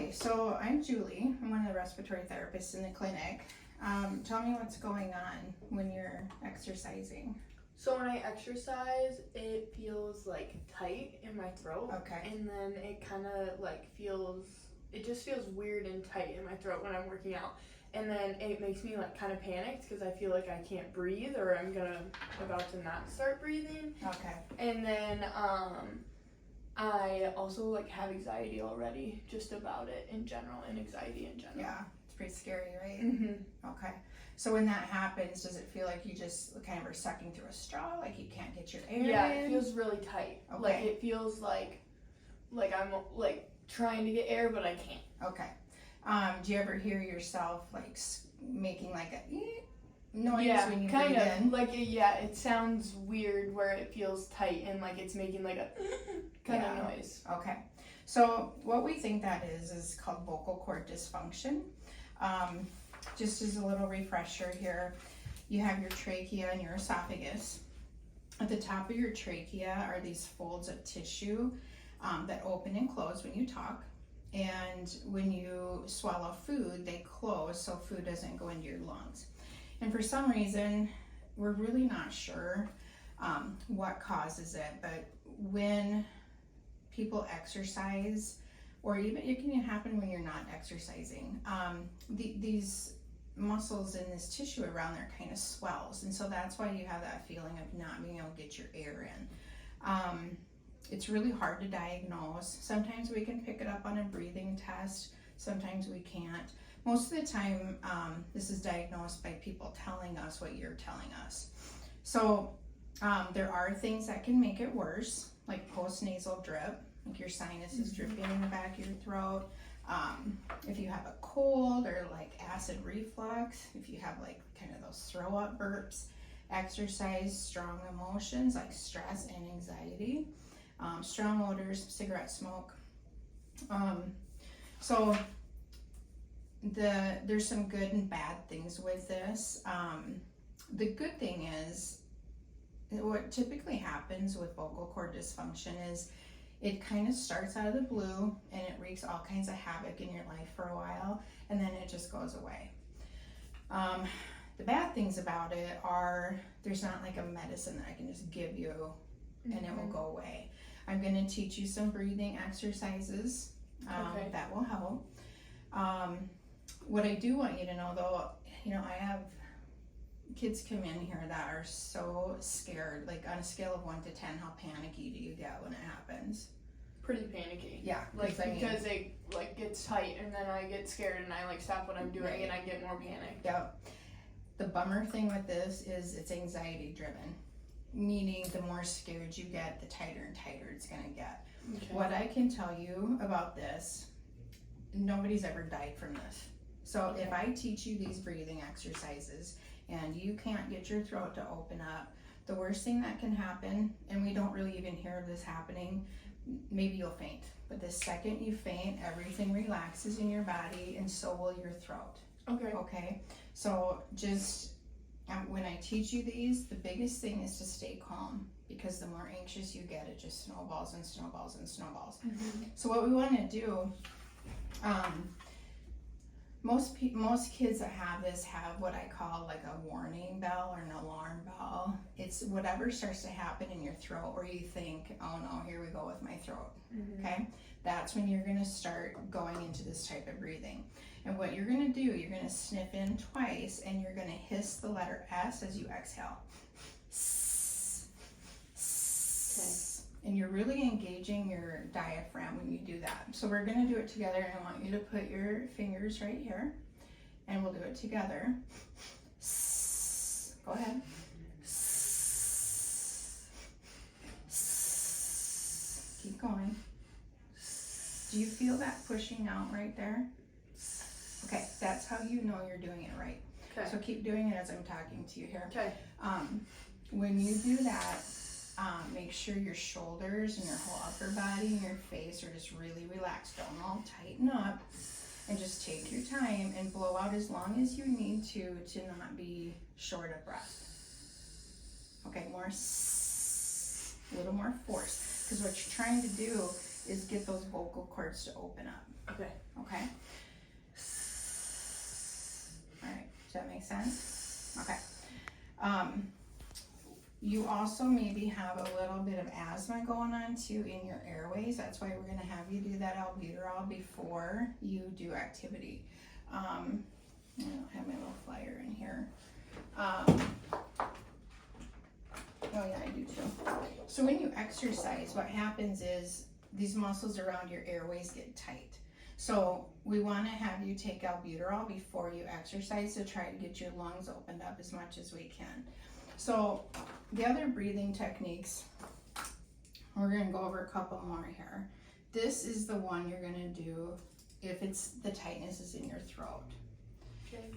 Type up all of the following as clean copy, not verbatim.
Hi, so I'm Julie. I'm one of the respiratory therapists in the clinic. Tell me what's going on when you're exercising. So when I exercise, it feels like tight in my throat. Okay. And then it kind of like it just feels weird and tight in my throat when I'm working out. And then it makes me like kind of panicked because I feel like I can't breathe or I'm about to not start breathing. Okay. And then I also like have anxiety already just about it in general and anxiety in general. Yeah, it's pretty scary, right? Mm-hmm. Okay. So when that happens, does it feel like you just kind of are sucking through a straw, like you can't get your air Yeah, in? it feels really tight. Okay. Like it feels like I'm like trying to get air but I can't. Okay. Do you ever hear yourself like making like a noise when you kind breathe of in? like it sounds weird where it feels tight and like it's making like a kind of noise. Okay. So what we think that is called vocal cord dysfunction. Just as a little refresher here, you have your trachea and your esophagus. At the top of your trachea are these folds of tissue that open and close when you talk. And when you swallow food, they close so food doesn't go into your lungs. And for some reason, we're really not sure what causes it, but when people exercise, or even it can happen when you're not exercising, these muscles in this tissue around there kind of swells, and so that's why you have that feeling of not being able to get your air in. It's really hard to diagnose. Sometimes we can pick it up on a breathing test, sometimes we can't. Most of the time, this is diagnosed by people telling us what you're telling us. So there are things that can make it worse, like postnasal drip, like your sinus is dripping in the back of your throat. If you have a cold or like acid reflux, if you have like kind of those throw up burps, exercise, strong emotions like stress and anxiety, strong odors, cigarette smoke. So there's some good and bad things with this. The good thing is, what typically happens with vocal cord dysfunction is it kind of starts out of the blue and it wreaks all kinds of havoc in your life for a while, and then it just goes away. The bad things about it are there's not like a medicine that I can just give you and it will go away. I'm going to teach you some breathing exercises that will help. What I do want you to know though, I have kids come in here that are so scared, like on a scale of 1 to 10, how panicky do you get when it happens? Pretty panicky. Yeah. Because it like gets tight and then I get scared and I like stop what I'm doing and I get more panicked. Yep. The bummer thing with this is it's anxiety driven, meaning the more scared you get, the tighter and tighter it's gonna get. Okay. What I can tell you about this, nobody's ever died from this. So if I teach you these breathing exercises and you can't get your throat to open up, the worst thing that can happen, and we don't really even hear of this happening, maybe you'll faint. But the second you faint, everything relaxes in your body and so will your throat. Okay? So just when I teach you these, the biggest thing is to stay calm, because the more anxious you get, it just snowballs and snowballs and snowballs. So what we want to do, most kids that have this have what I call like a warning bell or an alarm bell. It's whatever starts to happen in your throat where you think, oh no, here we go with my throat. Okay? That's when you're going to start going into this type of breathing. And what you're going to do, you're going to sniff in twice and you're going to hiss the letter S as you exhale. And you're really engaging your diaphragm when you do that. So we're going to do it together, and I want you to put your fingers right here and we'll do it together. Go ahead. Keep going. Do you feel that pushing out right there? Okay, that's how you know you're doing it right. Okay. So keep doing it as I'm talking to you here. Okay. When you do that, make sure your shoulders and your whole upper body and your face are just really relaxed. Don't all tighten up, and just take your time and blow out as long as you need to not be short of breath. Okay, a little more force, because what you're trying to do is get those vocal cords to open up. Okay. Okay. All right, does that make sense? Okay. You also maybe have a little bit of asthma going on too in your airways. That's why we're gonna have you do that albuterol before you do activity. I don't have my little flyer in here. Oh yeah, I do too. So when you exercise, what happens is these muscles around your airways get tight. So we want to have you take albuterol before you exercise to try to get your lungs opened up as much as we can. So the other breathing techniques, we're going to go over a couple more here. This is the one you're going to do if it's the tightness is in your throat. Okay.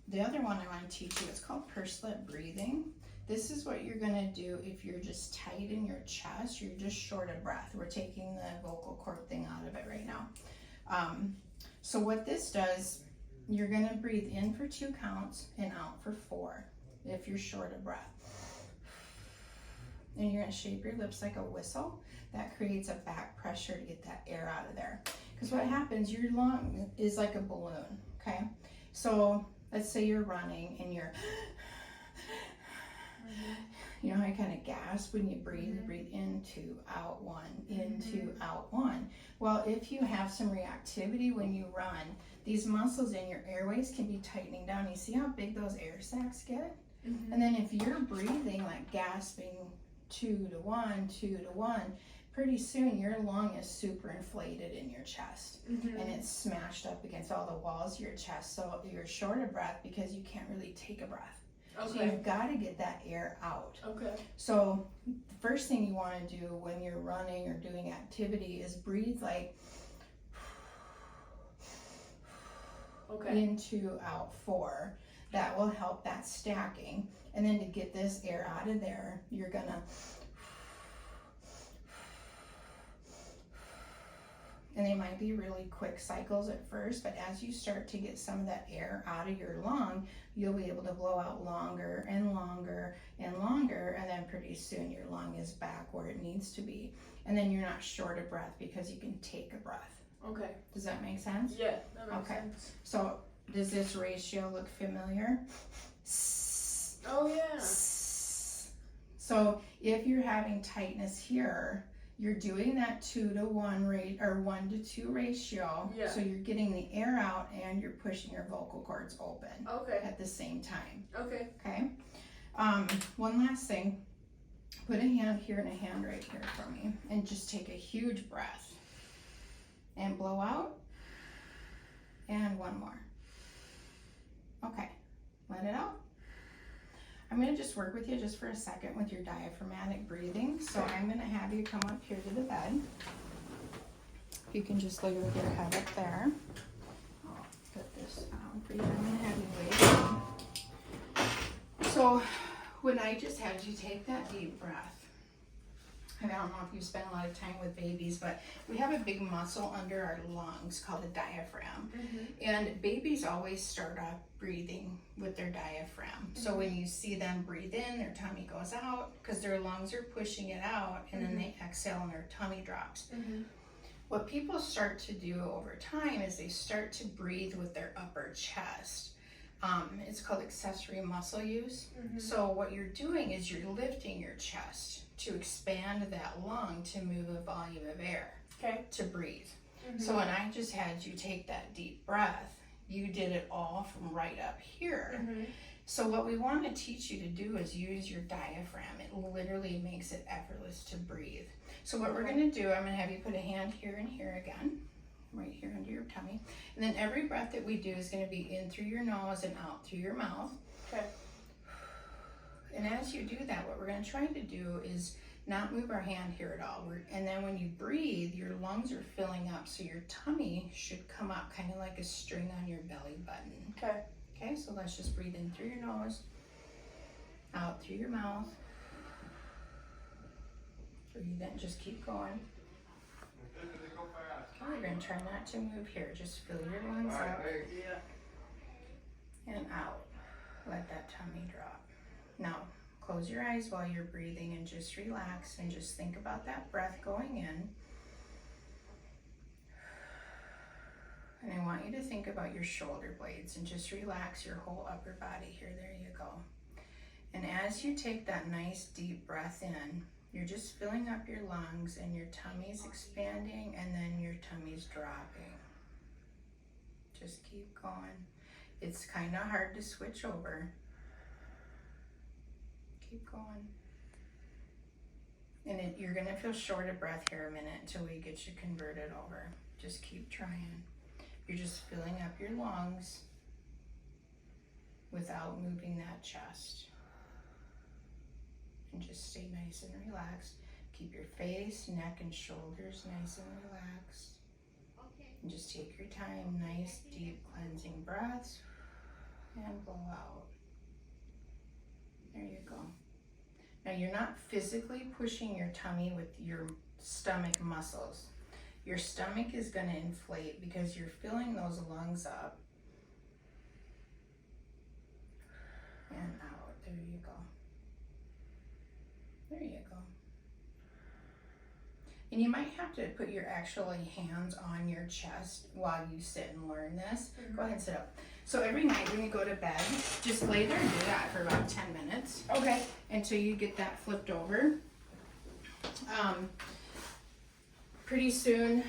The other one I want to teach you, it's called pursed-lip breathing. This is what you're gonna do if you're just tight in your chest, you're just short of breath. We're taking the vocal cord thing out of it right now. So what this does, you're gonna breathe in for 2 counts and out for 4 if you're short of breath. And you're gonna shape your lips like a whistle. That creates a back pressure to get that air out of there. Because what happens, your lung is like a balloon, okay? So let's say you're running and you're, you know how you kind of gasp when you breathe? Mm-hmm. Breathe in 2, out 1, in 2, out 1. Well, if you have some reactivity when you run, these muscles in your airways can be tightening down. You see how big those air sacs get? Mm-hmm. And then if you're breathing like gasping 2 to 1, 2 to 1, pretty soon your lung is super inflated in your chest. Mm-hmm. And it's smashed up against all the walls of your chest. So you're short of breath because you can't really take a breath. Okay. So you've got to get that air out. Okay. So the first thing you want to do when you're running or doing activity is breathe like in 2, out 4. That will help that stacking. And then to get this air out of there, you're gonna, and they might be really quick cycles at first, but as you start to get some of that air out of your lung, you'll be able to blow out longer and longer and longer, and then pretty soon your lung is back where it needs to be. And then you're not short of breath because you can take a breath. Okay. Does that make sense? Yeah, that makes Okay. sense. So does this ratio look familiar? Oh yeah. So if you're having tightness here, you're doing that 2 to 1 rate or 1 to 2 ratio. Yeah. So you're getting the air out and you're pushing your vocal cords open Okay. at the same time. Okay. Okay. One last thing. Put a hand here and a hand right here for me, and just take a huge breath and blow out. And one more. Okay. Let it out. I'm going to just work with you just for a second with your diaphragmatic breathing. So I'm going to have you come up here to the bed. You can just lay with your head up there. I'll put this on for you. I'm going to have you lay down. So when I just had you take that deep breath, I don't know if you spend a lot of time with babies, but we have a big muscle under our lungs called the diaphragm. Mm-hmm. And babies always start off breathing with their diaphragm. Mm-hmm. So when you see them breathe in, their tummy goes out because their lungs are pushing it out, and then they exhale and their tummy drops. Mm-hmm. What people start to do over time is they start to breathe with their upper chest. It's called accessory muscle use. Mm-hmm. So what you're doing is you're lifting your chest to expand that lung to move a volume of air to breathe. Mm-hmm. So when I just had you take that deep breath, you did it all from right up here. Mm-hmm. So what we want to teach you to do is use your diaphragm. It literally makes it effortless to breathe. So what we're going to do, I'm going to have you put a hand here and here again, right here under your tummy. And then every breath that we do is going to be in through your nose and out through your mouth. Okay. And as you do that, what we're going to try to do is not move our hand here at all. And then when you breathe, your lungs are filling up, so your tummy should come up kind of like a string on your belly button. Okay. Okay, so let's just breathe in through your nose, out through your mouth. Breathe in, just keep going. Okay, we're going to try not to move here. Just fill your lungs up and out. Let that tummy drop. Now, close your eyes while you're breathing and just relax and just think about that breath going in you to think about your shoulder blades and just relax your whole upper body here. There you go. And as you take that nice deep breath in, you're just filling up your lungs and your tummy's expanding and then your tummy's dropping. Just keep going. It's kind of hard to switch over. Keep going. And you're gonna feel short of breath here a minute until we get you converted over. Just keep trying. You're just filling up your lungs without moving that chest. And just stay nice and relaxed. Keep your face, neck, and shoulders nice and relaxed. And just take your time, nice, deep, cleansing breaths, and blow out. There you go. Now you're not physically pushing your tummy with your stomach muscles. Your stomach is going to inflate because you're filling those lungs up. And out. There you go. There you go. And you might have to put your actually hands on your chest while you sit and learn this. Mm-hmm. Go ahead and sit up. So every night when you go to bed, just lay there and do that for about 10 minutes. Okay. Until you get that flipped over. Pretty soon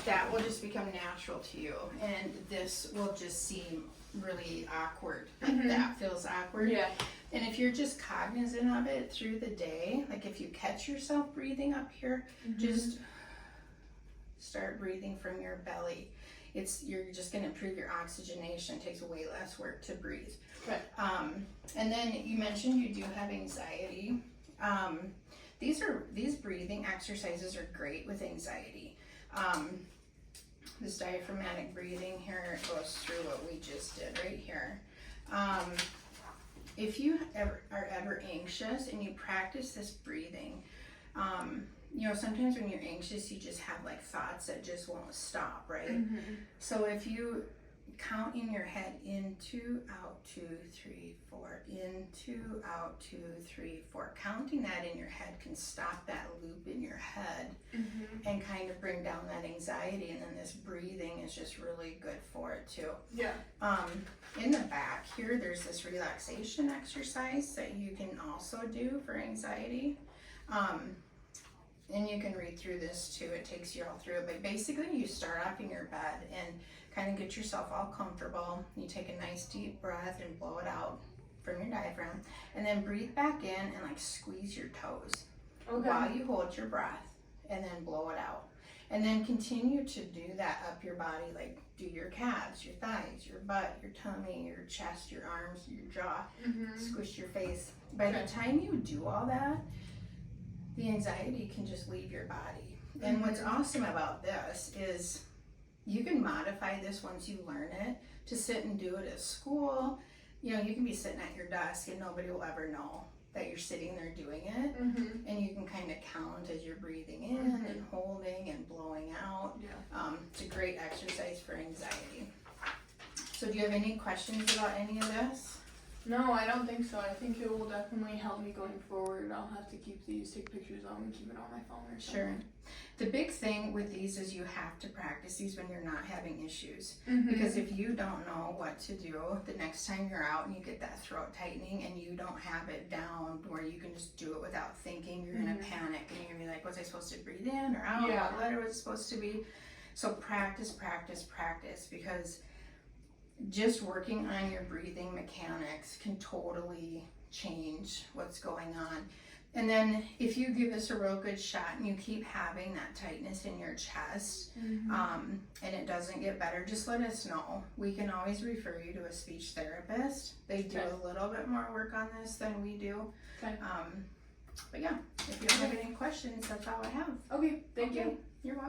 that will just become natural to you. And this will just seem really awkward. Like that feels awkward. Yeah. And if you're just cognizant of it through the day, like if you catch yourself breathing up here, just start breathing from your belly. You're just going to improve your oxygenation. It takes way less work to breathe. Okay. And then you mentioned you do have anxiety. These breathing exercises are great with anxiety. This diaphragmatic breathing here goes through what we just did right here. If you are ever anxious and you practice this breathing, sometimes when you're anxious, you just have like thoughts that just won't stop, right? So if you count in your head in, 2, out, 2, 3, 4, in, 2, out, 2, 3, 4. Counting that in your head can stop that loop in your head and kind of bring down that anxiety. And then this breathing is just really good for it too. Yeah. In the back here, there's this relaxation exercise that you can also do for anxiety. And you can read through this too. It takes you all through it. But basically, you start off in your bed and kind of get yourself all comfortable. You take a nice deep breath and blow it out from your diaphragm. And then breathe back in and like squeeze your toes while you hold your breath. And then blow it out. And then continue to do that up your body. Like do your calves, your thighs, your butt, your tummy, your chest, your arms, your jaw. Squish your face. By the time you do all that, the anxiety can just leave your body. And what's awesome about this is you can modify this once you learn it to sit and do it at school. You can be sitting at your desk and nobody will ever know that you're sitting there doing it. And you can kind of count as you're breathing in and holding and blowing out. It's a great exercise for anxiety. So do you have any questions about any of this? No, I don't think so. I think it will definitely help me going forward. I'll have to take pictures of them and keep it on my phone or something. Sure. The big thing with these is you have to practice these when you're not having issues. Because if you don't know what to do, the next time you're out and you get that throat tightening and you don't have it down where you can just do it without thinking, you're going to panic and you're going to be like, was I supposed to breathe in or out? What letter was it supposed to be? So practice, because just working on your breathing mechanics can totally change what's going on. And then if you give this a real good shot and you keep having that tightness in your chest and it doesn't get better, just let us know. We can always refer you to a speech therapist. They do a little bit more work on this than we do. But yeah, if you don't have any questions, that's all I have. Okay, thank you. You're welcome.